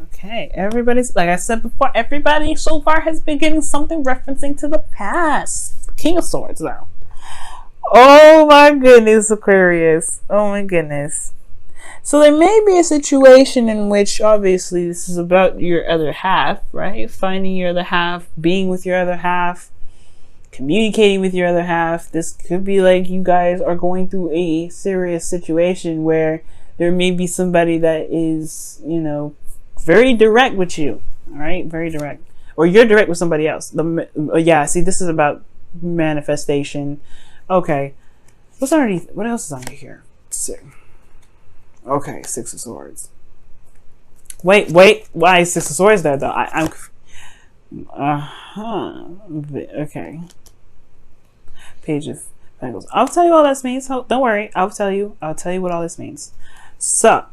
Okay, everybody's, like I said before, everybody so far has been getting something referencing to the past. King of Swords, though. Oh my goodness, Aquarius. Oh my goodness. So there may be a situation in which, obviously, this is about your other half, right? Finding your other half, being with your other half, communicating with your other half. This could be like you guys are going through a serious situation where there may be somebody that is, very direct with you. All right, very direct, or you're direct with somebody else. Yeah, see, this is about manifestation. Okay, what's underneath? What else is under here? Okay, Six of Swords. Wait. Why is Six of Swords there though? I'm. Okay. Page of Pentacles. I'll tell you all this means. Don't worry. I'll tell you what all this means. So,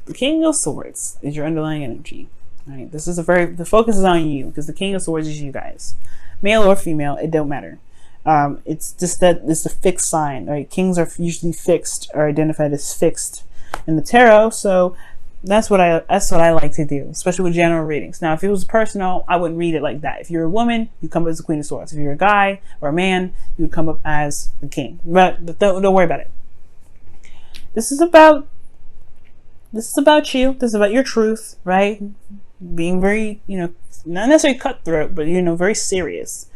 the King of Swords is your underlying energy. Right. This is the focus is on you because the King of Swords is you guys, male or female. It don't matter. It's just that it's a fixed sign. Right. Kings are usually fixed or identified as fixed in the tarot. So that's what I like to do, especially with general readings. Now, if it was personal, I wouldn't read it like that. If you're a woman, you come up as the Queen of Swords. If you're a guy or a man, you would come up as the King. But don't worry about it. This is about you. This is about your truth, right? Being very, not necessarily cutthroat, but very serious.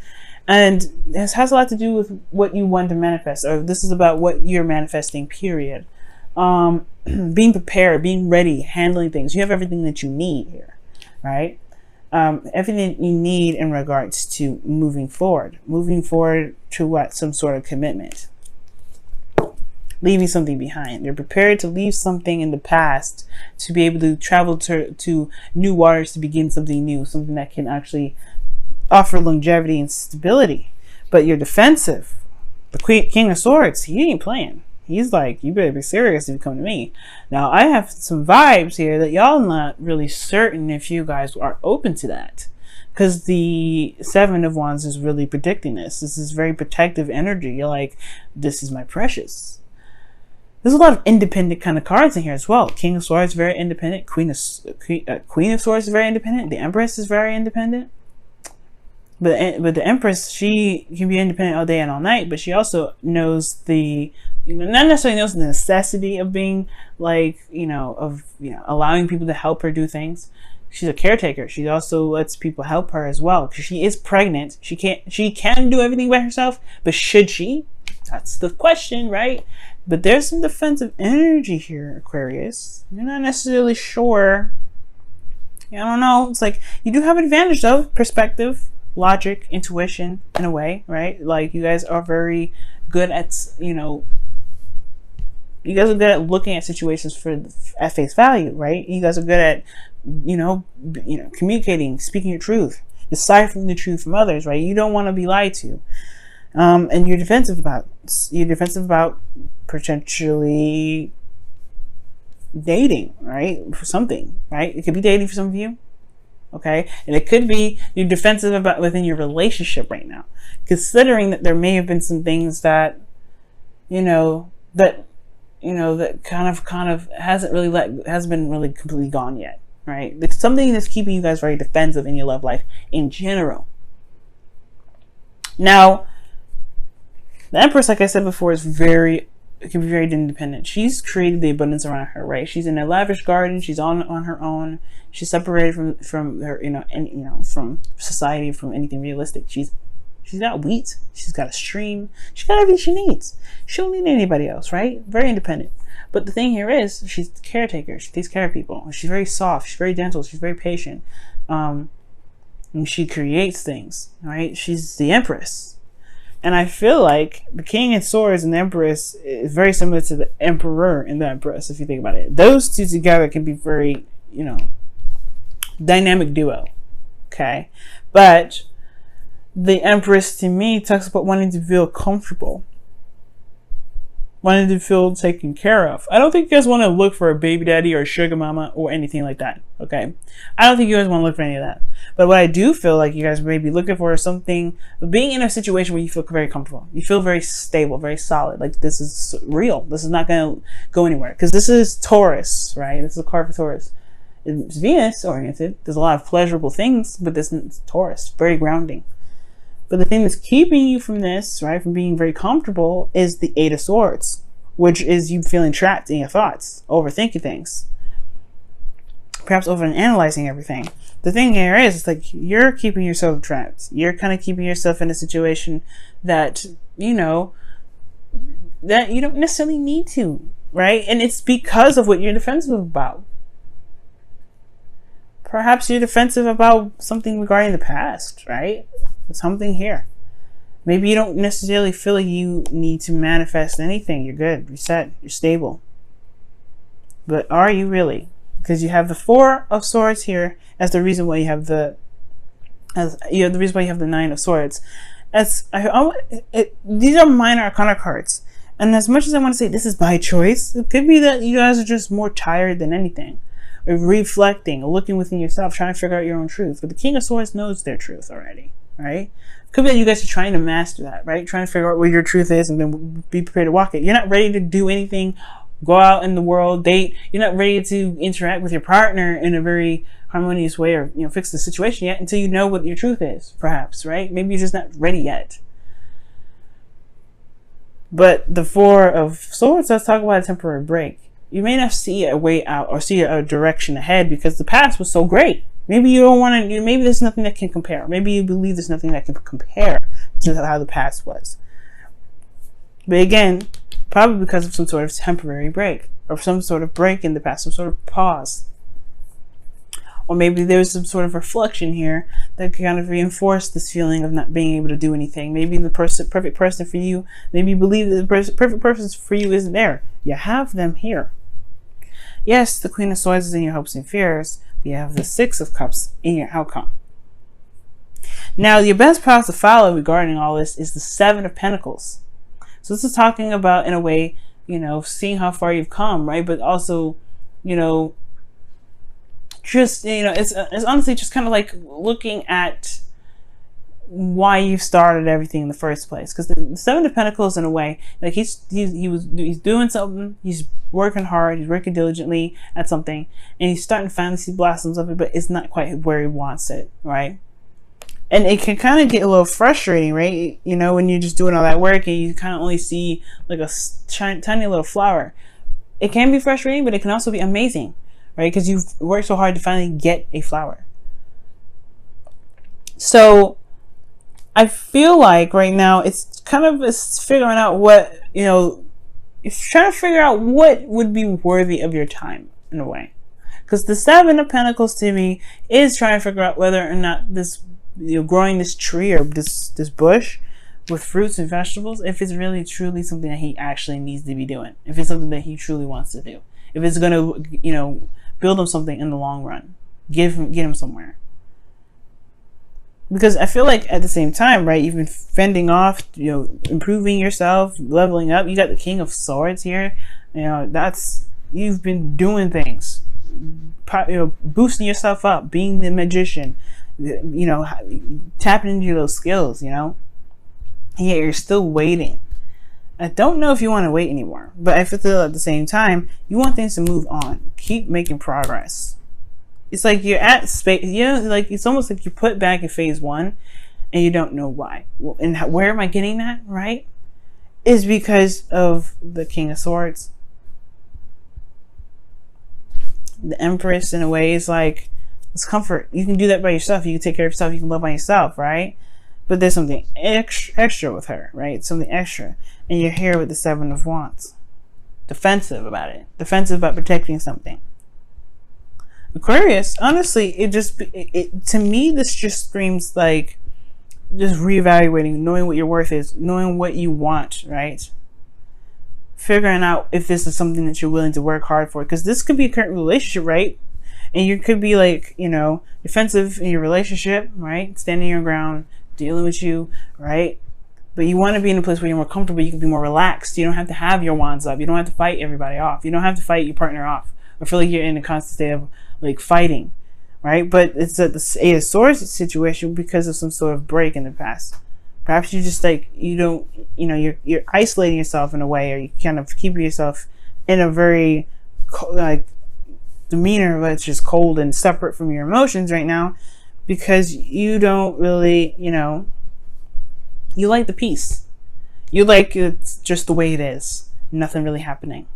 And this has a lot to do with what you want to manifest, or this is about what you're manifesting, period. Being prepared, being ready, handling things. You have everything that you need here, right? Everything you need in regards to moving forward to what? Some sort of commitment, leaving something behind. You're prepared to leave something in the past to be able to travel to new waters, to begin something new, something that can actually offer longevity and stability. But you're defensive. The King of Swords, he ain't playing. He's like, you better be serious if you come to me. Now, I have some vibes here that y'all not really certain if you guys are open to that. Because the Seven of Wands is really predicting this. This is very protective energy. You're like, this is my precious. There's a lot of independent kind of cards in here as well. King of Swords is very independent. Queen of Swords is very independent. The Empress is very independent. But the Empress, she can be independent all day and all night, but she also knows not necessarily knows the necessity of being allowing people to help her do things. She's a caretaker. She also lets people help her as well because she is pregnant. She can do everything by herself, but should she? That's the question, right? But there's some defensive energy here, Aquarius. You're not necessarily sure. I don't know. It's like you do have an advantage though, perspective, logic, intuition, in a way, right? Like you guys are very good at you guys are good at looking at situations at face value, right? You guys are good at communicating, speaking your truth, deciphering the truth from others, right? You don't want to be lied to, and you're defensive about potentially dating, right? For something, right? It could be dating for some of you. Okay, and it could be you're defensive about within your relationship right now, considering that there may have been some things that that kind of hasn't been really completely gone yet, right? It's something that's keeping you guys very defensive in your love life in general. Now, the Empress, like I said before, can be very independent. She's created the abundance around her, right? She's in a lavish garden. She's on her own. She's separated from her, from society, from anything realistic. She's got wheat. She's got a stream. She's got everything she needs. She don't need anybody else, right? Very independent. But the thing here is, she's a caretaker. She takes care of people. She's very soft. She's very gentle. She's very patient. And she creates things, right? She's the Empress. And I feel like the King of Swords and the Empress is very similar to the Emperor and the Empress, if you think about it. Those two together can be very, dynamic duo. Okay? But the Empress, to me, talks about wanting to feel comfortable. Wanting to feel taken care of. I don't think you guys want to look for a baby daddy or a sugar mama or anything like that. Okay? I don't think you guys want to look for any of that. But what I do feel like you guys may be looking for is something, being in a situation where you feel very comfortable. You feel very stable, very solid. Like this is real. This is not going to go anywhere. Because this is Taurus, right? This is a card for Taurus. It's Venus oriented. There's a lot of pleasurable things, but this is Taurus, very grounding. But the thing that's keeping you from this, right, from being very comfortable, is the Eight of Swords, which is you feeling trapped in your thoughts, overthinking things, perhaps overanalyzing everything. The thing here is, it's like you're keeping yourself trapped. You're kind of keeping yourself in a situation that, you know, that you don't necessarily need to, right? And it's because of what you're defensive about. Perhaps you're defensive about something regarding the past, right? Something here. Maybe you don't necessarily feel like you need to manifest anything. You're good. You're set. You're stable. But are you really? Because you have the Four of Swords here as the reason why you have the the reason why you have the Nine of Swords. These are minor arcana cards. And as much as I want to say this is by choice, it could be that you guys are just more tired than anything. Or reflecting, or looking within yourself, trying to figure out your own truth. But the King of Swords knows their truth already, right? Could be that you guys are trying to master that, right? Trying to figure out what your truth is and then be prepared to walk it. You're not ready to do anything, go out in the world, date. You're not ready to interact with your partner in a very harmonious way or, you know, fix the situation yet until you know what your truth is, perhaps, right? Maybe you're just not ready yet. But the Four of Swords, let's talk about a temporary break. You may not see a way out or see a direction ahead because the past was so great. Maybe you don't want to, maybe there's nothing that can compare. Maybe you believe there's nothing that can compare to how the past was. But again, probably because of some sort of temporary break or some sort of break in the past, some sort of pause. Or maybe there's some sort of reflection here that can kind of reinforce this feeling of not being able to do anything. Maybe the perfect person for you, maybe you believe that the perfect person for you isn't there. You have them here. Yes, the Queen of Swords is in your hopes and fears, but you have the Six of Cups in your outcome. Now, your best path to follow regarding all this is the Seven of Pentacles. So this is talking about, in a way, you know, seeing how far you've come, right? But also, you know, just, you know, it's honestly just kind of like looking at why you started everything in the first place. Because the Seven of Pentacles, in a way, like he's doing something, he's working hard, he's working diligently at something, and he's starting to finally see blossoms of it, but it's not quite where he wants it, right? And it can kind of get a little frustrating, right? You know, when you're just doing all that work and you kind of only see like a tiny little flower. It can be frustrating, but it can also be amazing, right? Because you've worked so hard to finally get a flower. So I feel like right now it's figuring out what, you know, it's trying to figure out what would be worthy of your time in a way. Because the Seven of Pentacles to me is trying to figure out whether or not this, you know, growing this tree or this bush with fruits and vegetables, if it's really truly something that he actually needs to be doing. If it's something that he truly wants to do. If it's going to, you know, build him something in the long run. Get him somewhere. Because I feel like at the same time, right, you've been fending off, you know, improving yourself, leveling up. You got the King of Swords here. You know, you've been doing things. You know, boosting yourself up, being the magician, you know, tapping into those skills, you know. And yet you're still waiting. I don't know if you want to wait anymore, but I feel at the same time, you want things to move on. Keep making progress. It's like you're at space, you know, like it's almost like you put back in phase one and you don't know why. Well, and where am I getting that, right? Is because of the King of Swords. The Empress, in a way, is like, it's comfort. You can do that by yourself. You can take care of yourself. You can love on yourself, right? But there's something extra with her, right? Something extra. And you're here with the Seven of Wands. Defensive about it. Defensive about protecting something. Aquarius, honestly, to me, this just screams like just reevaluating, knowing what your worth is, knowing what you want, right? Figuring out if this is something that you're willing to work hard for. Because this could be a current relationship, right? And you could be like, you know, defensive in your relationship, right? Standing your ground, dealing with you, right? But you want to be in a place where you're more comfortable, you can be more relaxed. You don't have to have your wands up. You don't have to fight everybody off. You don't have to fight your partner off. Or feel like you're in a constant state of like fighting, right? But it's the Eight of Swords situation because of some sort of break in the past. Perhaps you just like, you don't, you know, you're isolating yourself in a way, or you kind of keep yourself in a very like demeanor that's just cold and separate from your emotions right now, because you don't really, you like the peace. You like it's just the way it is. Nothing really happening.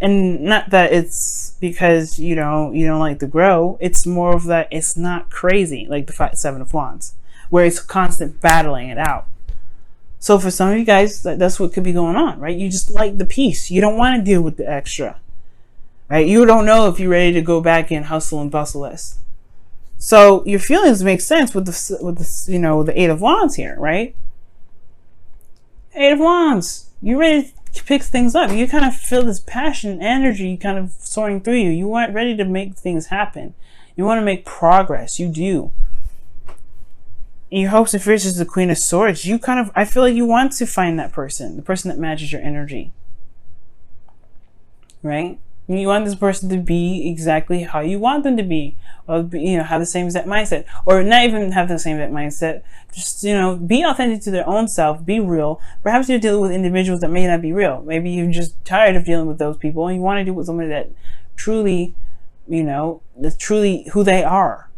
And not that it's because you don't like to grow. It's more of that it's not crazy like the Seven of Wands, where it's constant battling it out. So for some of you guys, that's what could be going on, right? You just like the peace. You don't want to deal with the extra, right? You don't know if you're ready to go back and hustle and bustle this. So your feelings make sense with the Eight of Wands here, right? Eight of Wands. You ready to pick things up. You kind of feel this passion, energy kind of soaring through you. You want ready to make things happen. You want to make progress. You do. In your hopes and fears is the Queen of Swords. I feel like you want to find that person, the person that matches your energy. Right? You want this person to be exactly how you want them to be. Or, have the same exact mindset. Or not even have the same exact mindset. Just, be authentic to their own self. Be real. Perhaps you're dealing with individuals that may not be real. Maybe you're just tired of dealing with those people and you want to deal with somebody that truly, that's truly who they are.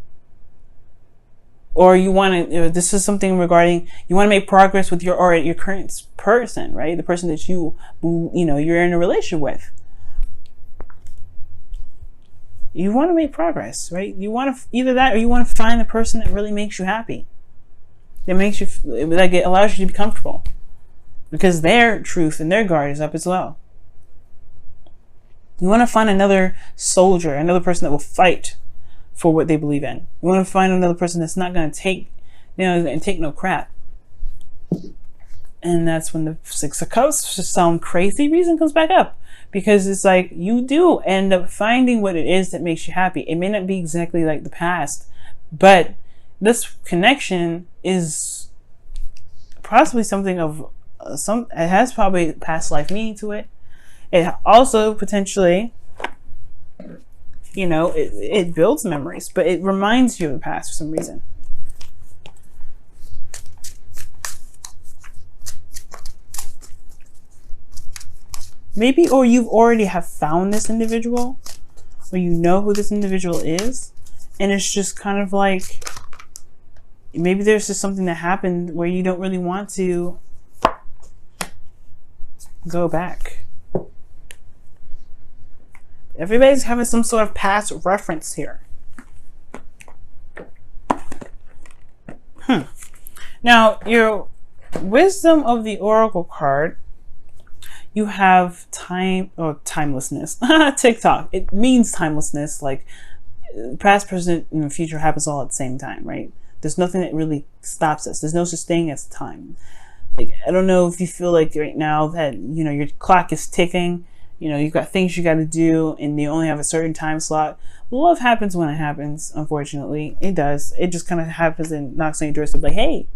Or you want to, this is something regarding, you want to make progress with your current person, right? The person that you're in a relationship with. You want to make progress, right? You want to either that, or you want to find the person that really makes you happy. That makes you, that allows you to be comfortable, because their truth and their guard is up as well. You want to find another soldier, another person that will fight for what they believe in. You want to find another person that's not going to take, take no crap. And that's when the Six of Cups, for some crazy reason, comes back up. Because it's like you do end up finding what it is that makes you happy. It may not be exactly like the past, but this connection is possibly something of it has probably past life meaning to it. It also potentially, it builds memories, but it reminds you of the past for some reason. Maybe, or you've already have found this individual, or you know who this individual is, and it's just kind of like, maybe there's just something that happened where you don't really want to go back. Everybody's having some sort of past reference here. Now, your Wisdom of the Oracle card, you have timelessness. TikTok. It means timelessness. Like past, present, and future happens all at the same time, right? There's nothing that really stops us. There's no such thing as time. Like, I don't know if you feel like right now that, your clock is ticking, you've got things you got to do and you only have a certain time slot. Love happens when it happens, unfortunately. It does. It just kind of happens and knocks on your doorstep like, hey,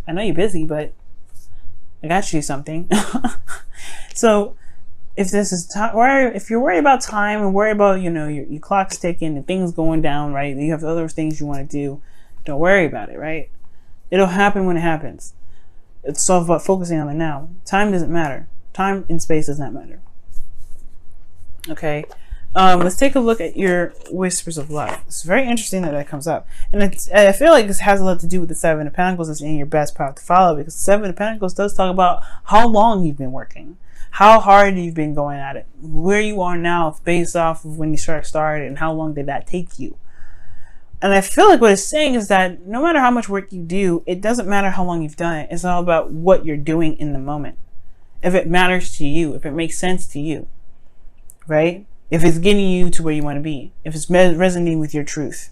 I know you're busy, but I got you something. So if this is if you're worried about time and worried about, your clock's ticking and things going down, right? You have other things you want to do. Don't worry about it, right? It'll happen when it happens. It's all about focusing on it now. Time doesn't matter. Time and space does not matter. Okay. Let's take a look at your Whispers of Love. It's very interesting that comes up. And I feel like this has a lot to do with the Seven of Pentacles that's in your best path to follow, because the Seven of Pentacles does talk about how long you've been working, how hard you've been going at it, where you are now based off of when you started, and how long did that take you. And I feel like what it's saying is that no matter how much work you do, it doesn't matter how long you've done it. It's all about what you're doing in the moment. If it matters to you, if it makes sense to you, right? If it's getting you to where you want to be, if it's resonating with your truth.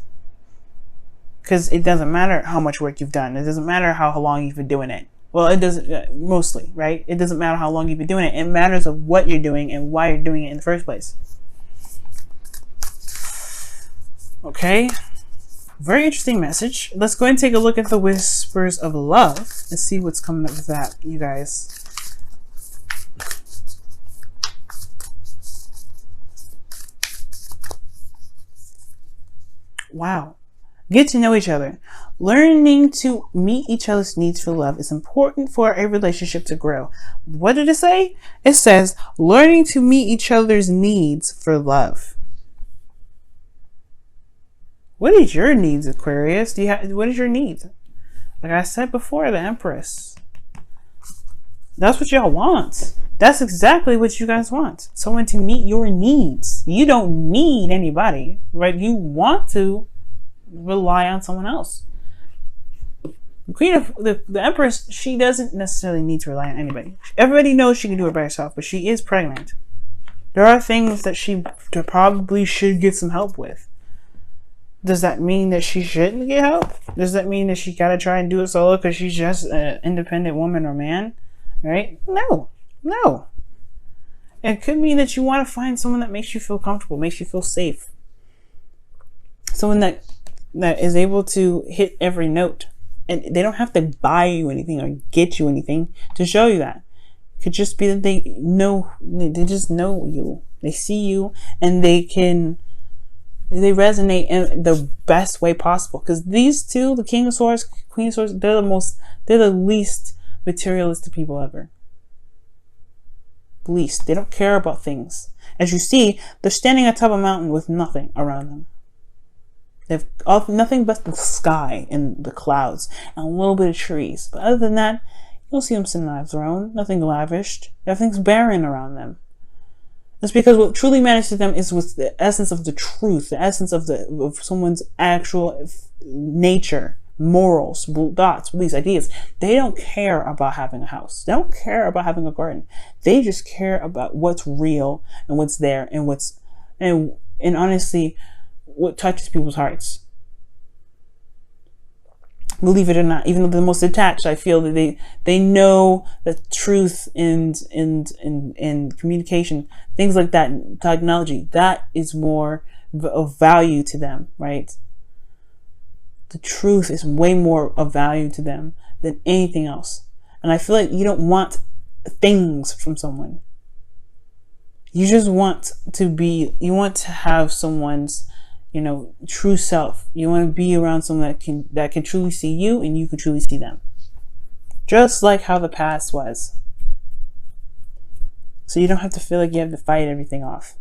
Because it doesn't matter how much work you've done. It doesn't matter how long you've been doing it. Well, it doesn't, mostly, right? It doesn't matter how long you've been doing it. It matters of what you're doing and why you're doing it in the first place. Okay. Very interesting message. Let's go ahead and take a look at the Whispers of Love and see what's coming up with that, you guys. Wow. Get to know each other. Learning to meet each other's needs for love is important for a relationship to grow. What did it say? It says learning to meet each other's needs for love. What is your needs, Aquarius? What is your needs? Like I said before, the Empress. That's what y'all want. That's exactly what you guys want. Someone to meet your needs. You don't need anybody, right? You want to rely on someone else. The Empress, she doesn't necessarily need to rely on anybody. Everybody knows she can do it by herself, but she is pregnant. There are things that she probably should get some help with. Does that mean that she shouldn't get help? Does that mean that she gotta try and do it solo because she's just an independent woman or man? Right? No. It could mean that you want to find someone that makes you feel comfortable, makes you feel safe. Someone that is able to hit every note. And they don't have to buy you anything or get you anything to show you that. It could just be that they just know you. They see you and they resonate in the best way possible. Because these two, the King of Swords, Queen of Swords, they're the least materialistic people ever. Least. They don't care about things. As you see, they're standing on top of a mountain with nothing around them. They have nothing but the sky and the clouds and a little bit of trees. But other than that, you'll see them sitting on a throne. Nothing lavished. Everything's barren around them. It's because what truly matters to them is with the essence of the truth, the essence of someone's actual nature, morals, thoughts, beliefs, ideas. They don't care about having a house. They don't care about having a garden. They just care about what's real and what's there and honestly, what touches people's hearts. Believe it or not, even though the most attached, I feel that they know the truth and communication, things like that, technology, that is more of value to them, right? The truth is way more of value to them than anything else. And I feel like you don't want things from someone. You just want to have someone's, true self. You want to be around someone that can truly see you and you can truly see them. Just like how the past was. So you don't have to feel like you have to fight everything off.